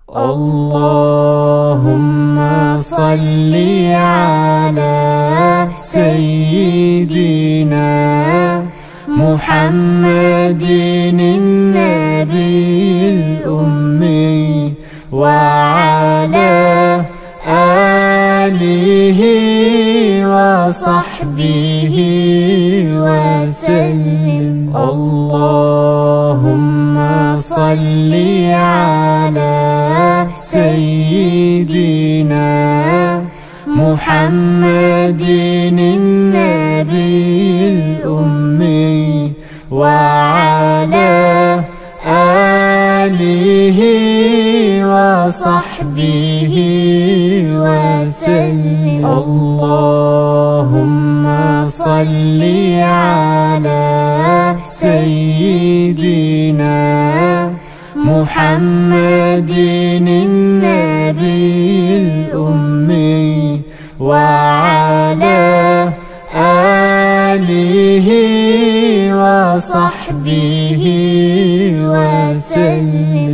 اللهم صل على سيدنا محمد النبي الأمي وعلى آله وصحبه وسلم. اللهم صل على سيدنا محمد النبي الأمي وعلى آله وصحبه وسلم. اللهم صل على سيدنا محمد النبي الأمي وعلى آله وصحبه وسلم.